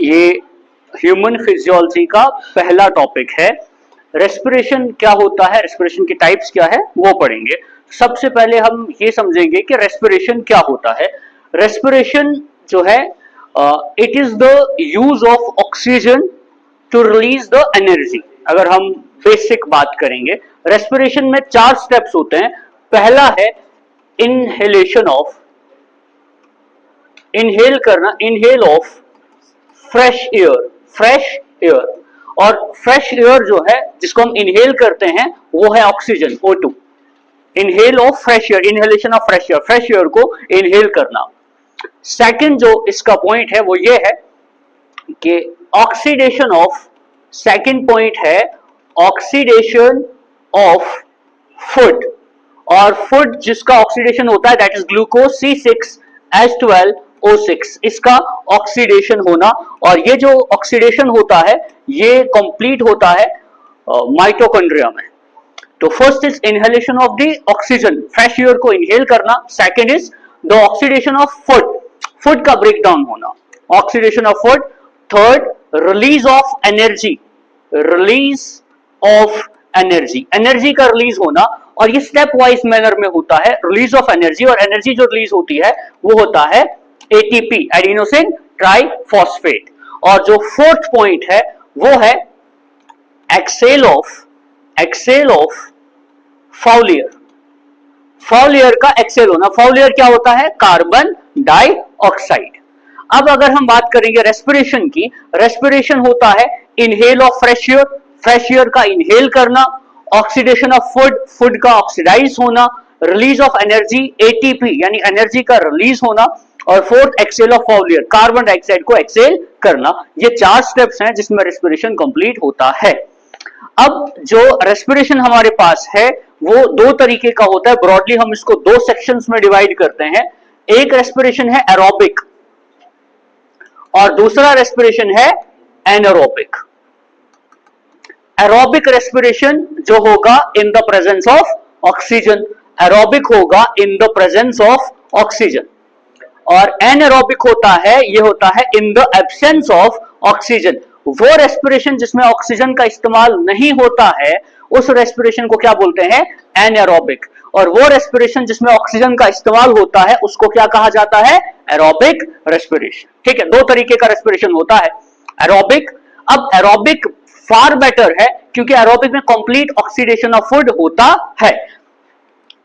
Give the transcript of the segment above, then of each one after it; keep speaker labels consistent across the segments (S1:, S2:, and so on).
S1: ये human physiology का पहला टॉपिक है। रेस्पिरेशन क्या होता है, रेस्पिरेशन के टाइप्स क्या है वो पढ़ेंगे। सबसे पहले हम ये समझेंगे कि रेस्पिरेशन क्या होता है। रेस्पिरेशन जो है it is the use of oxygen to release the energy. अगर हम बेसिक बात करेंगे, रेस्पिरेशन में 4 स्टेप्स होते हैं। पहला है इनहेलेशन ऑफ, इनहेल करना, इनहेल ऑफ फ्रेश एयर। और फ्रेश एयर जो है जिसको हम इनहेल करते हैं वो है oxygen O2। Inhale of fresh air, inhalation of fresh air को इनहेल करना। सेकंड जो इसका पॉइंट है वो ये है कि ऑक्सीडेशन ऑफ, सेकंड पॉइंट है ऑक्सीडेशन ऑफ फूड। और फूड जिसका ऑक्सीडेशन होता है दैट इज ग्लूकोज C6H12O6, इसका ऑक्सीडेशन होना। और ये जो ऑक्सीडेशन होता है ये कंप्लीट होता है माइटोकॉन्ड्रिया में। तो first is inhalation of the oxygen, fresh air को इनहेल करना। Second is the oxidation of food, food का ब्रेकडाउन होना, oxidation of food. Third release of energy, release of energy, energy का रिलीज होना। और ये स्टेप वाइज मैनर में होता है रिलीज ऑफ एनर्जी। और एनर्जी जो रिलीज होती है वो होता है एटीपी, एडिनोसिन ट्राइफॉस्फेट। और जो फोर्थ पॉइंट है वो है exhale of foul air, foul air का एक्सेल होना। फाउल एयर क्या होता है? Carbon dioxide. अब अगर हम बात करेंगे रेस्पिरेशन की, रेस्पिरेशन होता है inhale of fresh air, fresh air का इनहेल करना, ऑक्सीडेशन ऑफ फूड, फूड का ऑक्सीडाइज होना, रिलीज ऑफ एनर्जी एटीपी यानी एनर्जी का रिलीज होना। और fourth exhale of foul air, carbon dioxide को एक्सेल करना। ये 4 स्टेप्स हैं जिसमें रेस्पिरेशन कंप्लीट होता है। अब जो रेस्पिरेशन हमारे पास है वो 2 तरीके का होता है। ब्रॉडली हम इसको 2 सेक्शंस में डिवाइड करते हैं। एक रेस्पिरेशन है एरोबिक और दूसरा रेस्पिरेशन है एनारोबिक। एरोबिक रेस्पिरेशन जो होगा in the presence of oxygen, aerobic होगा in the presence of oxygen. और एनारोबिक होता है, ये होता है in the absence of oxygen. वो रेस्पिरेशन जिसमें ऑक्सीजन का इस्तेमाल नहीं होता है उस रेस्पिरेशन को क्या बोलते हैं? एनारोबिक। और वो रेस्पिरेशन जिसमें ऑक्सीजन का इस्तेमाल होता है उसको क्या कहा जाता है? Aerobic respiration. ठीक है, 2 तरीके का रेस्पिरेशन होता है एरोबिक। अब एरोबिक फार बेटर है क्योंकि एरोबिक में कंप्लीट ऑक्सीडेशन ऑफ फूड होता है।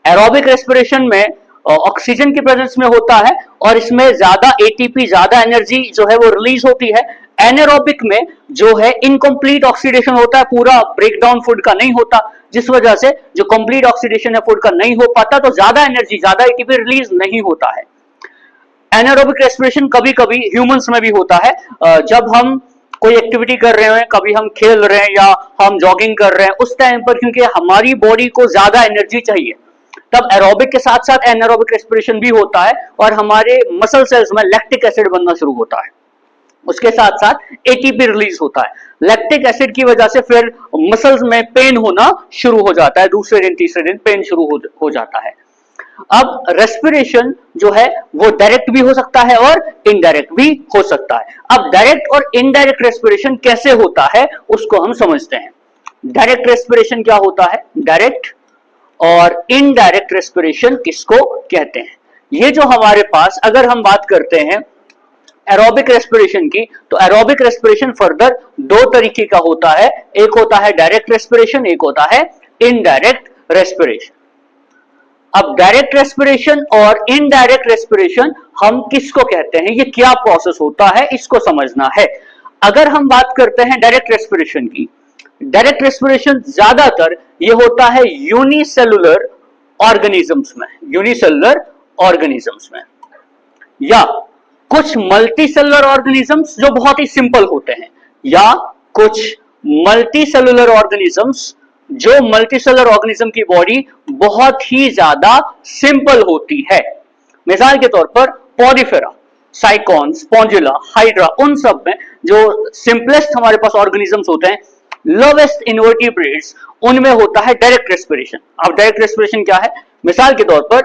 S1: एरोबिक रेस्पिरेशन में ऑक्सीजन की प्रेजेंस में होता है और इसमें ज्यादा एटीपी, ज्यादा एनर्जी जो है वो रिलीज होती है। एनारोबिक में जो है इनकम्प्लीट ऑक्सीडेशन होता है, पूरा ब्रेकडाउन फूड का नहीं होता, जिस वजह से जो कंप्लीट ऑक्सीडेशन है फूड का नहीं हो पाता, तो ज्यादा एनर्जी, ज्यादा एटीपी रिलीज नहीं होता है। एनारोबिक रेस्पिरेशन कभी कभी ह्यूमंस में भी होता है। जब हम कोई एक्टिविटी कर रहे हैं, कभी हम खेल रहे हैं या हम जॉगिंग कर रहे हैं, उस टाइम पर क्योंकि हमारी बॉडी को ज्यादा एनर्जी चाहिए, तब एरोबिक के साथ साथ एनारोबिक रेस्पिरेशन भी होता है और हमारे मसल सेल्स में लैक्टिक एसिड बनना शुरू होता है। उसके साथ साथ एटीपी रिलीज होता है। लैक्टिक एसिड की वजह से फिर मसल्स में पेन होना शुरू हो जाता है, दूसरे दिन तीसरे दिन पेन शुरू हो जाता है। अब रेस्पिरेशन जो है वो डायरेक्ट भी हो सकता है और इनडायरेक्ट भी हो सकता है। अब डायरेक्ट और इनडायरेक्ट रेस्पिरेशन कैसे होता है उसको हम समझते हैं। डायरेक्ट रेस्पिरेशन क्या होता है, डायरेक्ट और इनडायरेक्ट रेस्पिरेशन किसको कहते हैं? ये जो हमारे पास, अगर हम बात करते हैं एरोबिक रेस्पिरेशन की, तो एरोबिक रेस्पिरेशन फर्दर 2 तरीके का होता है। एक होता है डायरेक्ट रेस्पिरेशन, एक होता है इनडायरेक्ट रेस्पिरेशन। अब डायरेक्ट रेस्पिरेशन और इनडायरेक्ट रेस्पिरेशन हम किसको कहते हैं, ये क्या प्रोसेस होता है, इसको समझना है। अगर हम बात करते हैं डायरेक्ट रेस्पिरेशन की, डायरेक्ट रेस्पिरेशन ज्यादातर ये होता है यूनिसेलुलर ऑर्गेनिजम्स में, यूनिसेलुलर ऑर्गेनिजम्स में, या कुछ मल्टीसेलुलर ऑर्गेनिजम्स जो बहुत ही सिंपल होते हैं, या कुछ मल्टीसेलुलर ऑर्गेनिजम्स जो मल्टीसेलुलर ऑर्गेनिज्म की बॉडी बहुत ही ज्यादा सिंपल होती है। मिसाल के तौर पर पॉलीफेरा, साइकॉन, स्पॉन्जिला, हाइड्रा, उन सब में जो सिंपलेस्ट हमारे पास ऑर्गेनिजम्स होते हैं, लोवेस्ट इनवर्टिब्रेट्स, उनमें होता है डायरेक्ट रेस्पिरेशन। अब डायरेक्ट रेस्पिरेशन क्या है? मिसाल के तौर पर